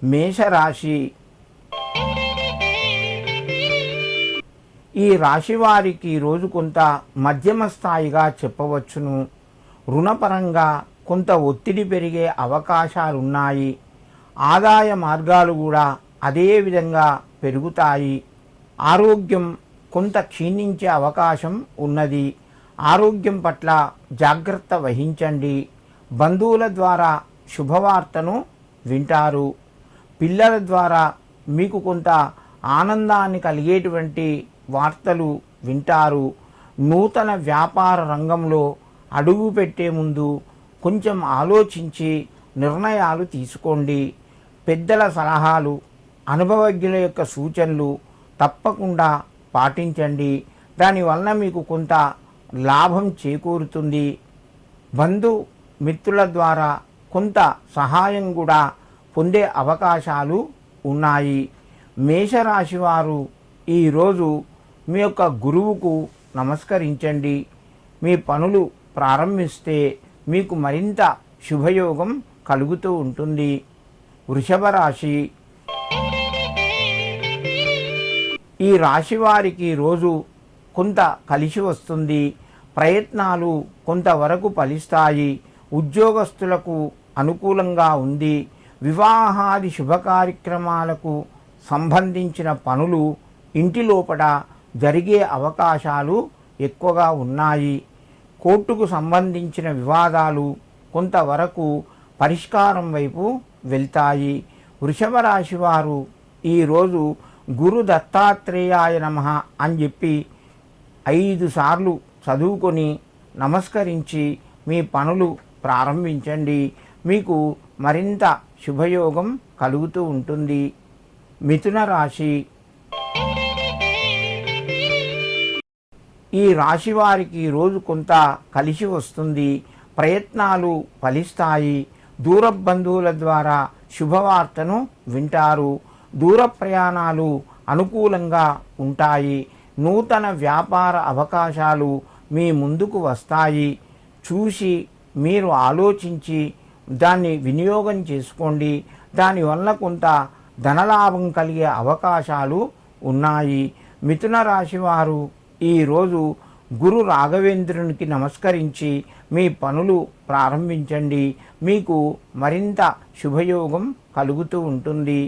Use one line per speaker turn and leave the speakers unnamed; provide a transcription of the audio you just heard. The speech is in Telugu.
మేషరాశి. ఈ రాశి వారికి రోజు కొంత మధ్యమ స్థాయిగా చెప్పవచ్చును. రుణపరంగా కొంత ఒత్తిడి పెరిగే అవకాశాలున్నాయి. ఆదాయ మార్గాలు కూడా అదే విధంగా పెరుగుతాయి. ఆరోగ్యం కొంత క్షీణించే అవకాశం ఉన్నది. ఆరోగ్యం పట్ల జాగ్రత్త వహించండి. బంధువుల ద్వారా శుభవార్తను వింటారు. పిల్లల ద్వారా మీకు కొంత ఆనందాన్ని కలిగేటువంటి వార్తలు వింటారు. నూతన వ్యాపార రంగంలో అడుగు పెట్టే ముందు కొంచెం ఆలోచించి నిర్ణయాలు తీసుకోండి. పెద్దల సలహాలు, అనుభవజ్ఞుల యొక్క సూచనలు తప్పకుండా పాటించండి. దానివల్ల మీకు కొంత లాభం చేకూరుతుంది. బంధు మిత్రుల ద్వారా కొంత సహాయం కూడా పొందే అవకాశాలు ఉన్నాయి. మేషరాశి వారు ఈరోజు మీ యొక్క గురువుకు నమస్కరించండి. మీ పనులు ప్రారంభిస్తే మీకు మరింత శుభయోగం కలుగుతూ ఉంటుంది. వృషభ రాశి. ఈ రాశి వారికి రోజు కొంత కలిసి వస్తుంది. ప్రయత్నాలు కొంతవరకు ఫలిస్తాయి. ఉద్యోగస్తులకు అనుకూలంగా ఉంది. వివాహాది శుభ కార్యక్రమాలకు సంబంధించిన పనులు ఇంటి లోపల జరిగే అవకాశాలు ఎక్కువగా ఉన్నాయి. కోర్టుకు సంబంధించిన వివాదాలు కొంతవరకు పరిష్కారం వైపు వెళ్తాయి. వృషభ రాశి వారు ఈరోజు గురు దత్తాత్రేయాయ నమః అని చెప్పి 5 సార్లు చదువుకొని నమస్కరించి మీ పనులు ప్రారంభించండి. మీకు మరింత శుభయోగం కలుగుతూ ఉంటుంది. మిథున రాశి. ఈ రాశి వారికి రోజు కొంత కలిసి వస్తుంది. ప్రయత్నాలు ఫలిస్తాయి. దూర బంధువుల ద్వారా శుభవార్తను వింటారు. దూర ప్రయాణాలు అనుకూలంగా ఉంటాయి. నూతన వ్యాపార అవకాశాలు మీ ముందుకు వస్తాయి. చూసి మీరు ఆలోచించి దాన్ని వినియోగం చేసుకోండి. దానివల్ల కొంత ధనలాభం కలిగే అవకాశాలు ఉన్నాయి. మిథున రాశి వారు ఈరోజు గురు రాఘవేంద్రునికి నమస్కరించి మీ పనులు ప్రారంభించండి. మీకు మరింత శుభయోగం కలుగుతూ ఉంటుంది.